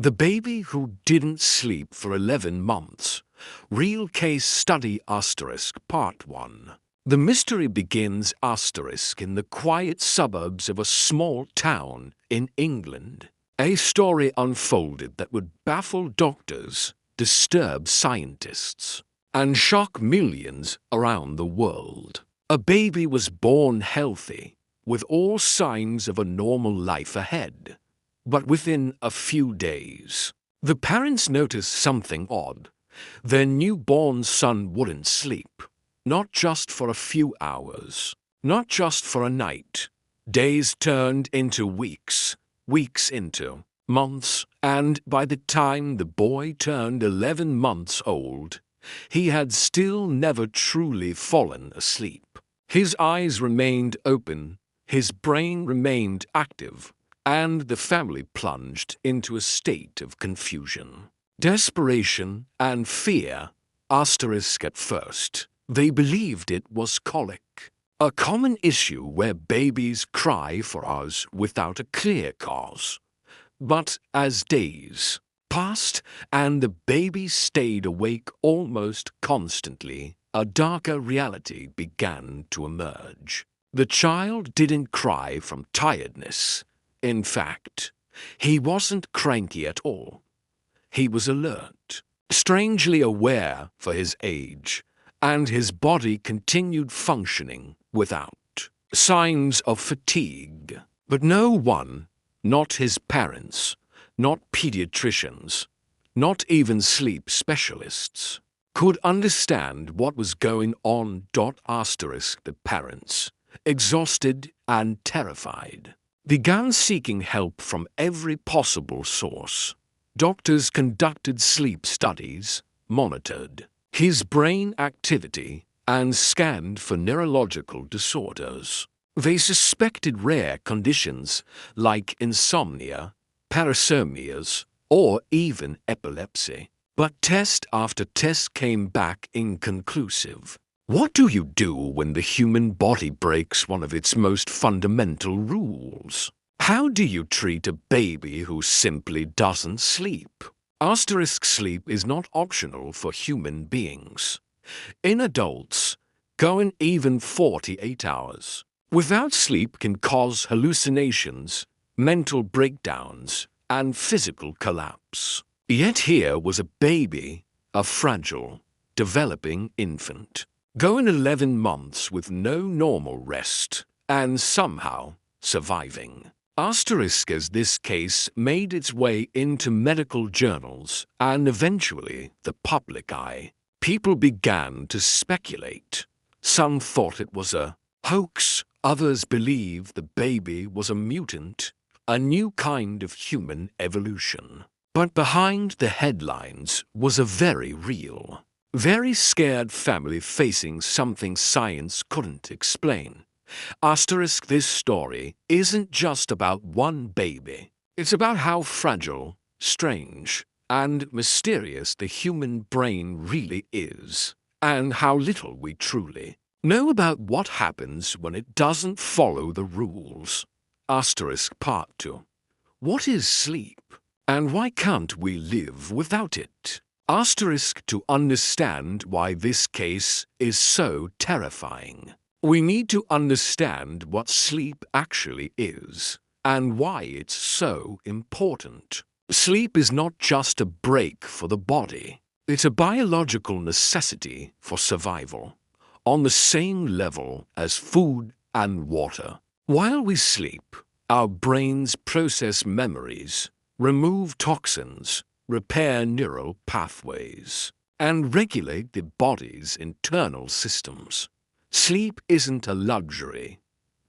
The baby who didn't sleep for 11 months. Real case study Part 1. The mystery begins in the quiet suburbs of a small town in England. A story unfolded that would baffle doctors, disturb scientists, and shock millions around the world. A baby was born healthy, with all signs of a normal life ahead. But within a few days, the parents noticed something odd. Their newborn son wouldn't sleep. Not just for a few hours, not just for a night. Days turned into weeks, weeks into months, and by the time the boy turned 11 months old, he had still never truly fallen asleep. His eyes remained open, his brain remained active, and the family plunged into a state of confusion, desperation, and fear. At first, they believed it was colic, a common issue where babies cry for hours without a clear cause. But as days passed and the baby stayed awake almost constantly, a darker reality began to emerge. The child didn't cry from tiredness. In fact, he wasn't cranky at all. He was alert, strangely aware for his age, and his body continued functioning without signs of fatigue. But no one, not his parents, not pediatricians, not even sleep specialists, could understand what was going on. The parents, exhausted and terrified, began seeking help from every possible source. Doctors conducted sleep studies, monitored his brain activity, and scanned for neurological disorders. They suspected rare conditions like insomnia, parasomnias, or even epilepsy. But test after test came back inconclusive. What do you do when the human body breaks one of its most fundamental rules? How do you treat a baby who simply doesn't sleep? Sleep is not optional for human beings. In adults, going even 48 hours without sleep can cause hallucinations, mental breakdowns, and physical collapse. Yet here was a baby, a fragile, developing infant, going 11 months with no normal rest, and somehow surviving. As this case made its way into medical journals and eventually the public eye, people began to speculate. Some thought it was a hoax, others believed the baby was a mutant, a new kind of human evolution. But behind the headlines was a very real, very scared family facing something science couldn't explain. This story isn't just about one baby. It's about how fragile, strange, and mysterious the human brain really is, and how little we truly know about what happens when it doesn't follow the rules. Part 2. What is sleep? And why can't we live without it? To understand why this case is so terrifying, we need to understand what sleep actually is and why it's so important. Sleep is not just a break for the body. It's a biological necessity for survival, on the same level as food and water. While we sleep, our brains process memories, remove toxins, repair neural pathways, and regulate the body's internal systems. Sleep isn't a luxury.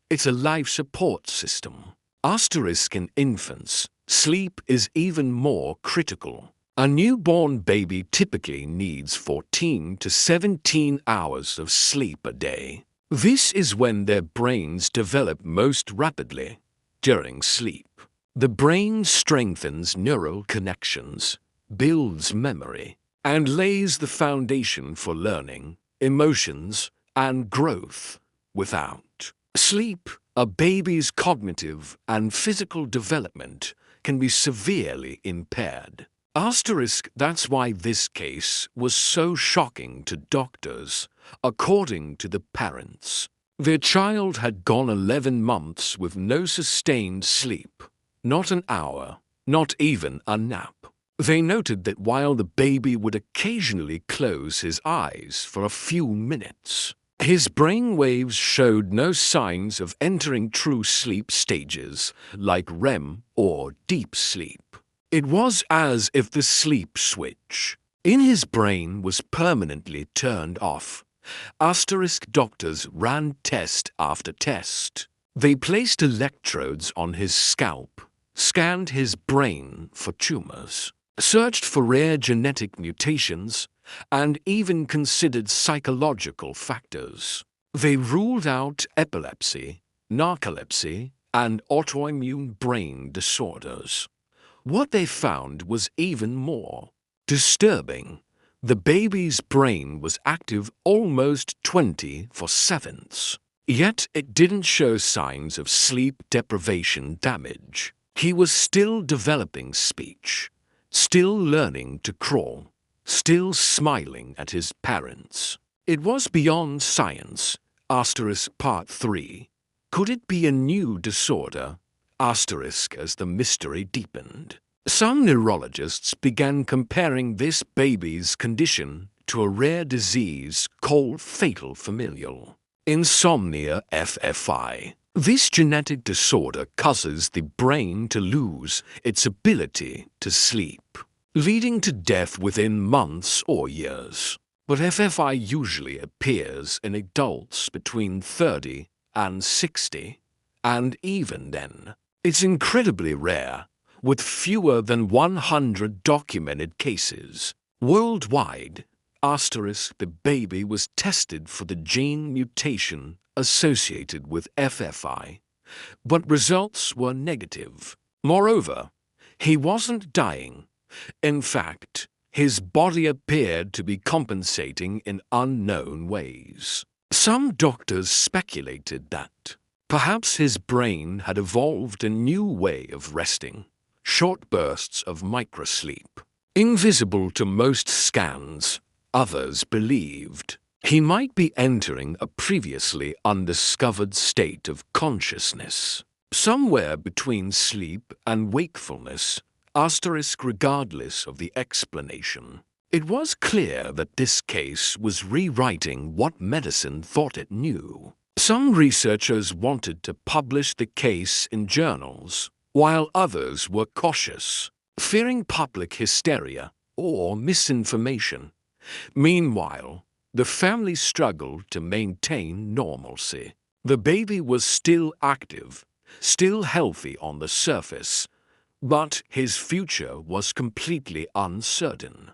It's a life support system. In infants, sleep is even more critical. A newborn baby typically needs 14 to 17 hours of sleep a day. This is when their brains develop most rapidly. During sleep, the brain strengthens neural connections, builds memory, and lays the foundation for learning, emotions, and growth. Without sleep, a baby's cognitive and physical development can be severely impaired. That's why this case was so shocking to doctors, according to the parents. Their child had gone 11 months with no sustained sleep, not an hour, not even a nap. They noted that while the baby would occasionally close his eyes for a few minutes, his brain waves showed no signs of entering true sleep stages like REM or deep sleep. It was as if the sleep switch in his brain was permanently turned off. Doctors ran test after test. They placed electrodes on his scalp, scanned his brain for tumors, searched for rare genetic mutations, and even considered psychological factors. They ruled out epilepsy, narcolepsy, and autoimmune brain disorders. What they found was even more disturbing. The baby's brain was active almost 24/7, yet it didn't show signs of sleep deprivation damage. He was still developing speech, still learning to crawl, still smiling at his parents. It was beyond science. Part 3. Could it be a new disorder? As the mystery deepened. Some neurologists began comparing this baby's condition to a rare disease called fatal familial insomnia FFI. This genetic disorder causes the brain to lose its ability to sleep, leading to death within months or years. But FFI usually appears in adults between 30 and 60, and even then, it's incredibly rare, with fewer than 100 documented cases. Worldwide, the baby was tested for the gene mutation associated with FFI, but results were negative. Moreover, he wasn't dying. In fact, his body appeared to be compensating in unknown ways. Some doctors speculated that perhaps his brain had evolved a new way of resting, short bursts of microsleep. Invisible to most scans, others believed he might be entering a previously undiscovered state of consciousness, somewhere between sleep and wakefulness, regardless of the explanation. It was clear that this case was rewriting what medicine thought it knew. Some researchers wanted to publish the case in journals, while others were cautious, fearing public hysteria or misinformation. Meanwhile, the family struggled to maintain normalcy. The baby was still active, still healthy on the surface, but his future was completely uncertain.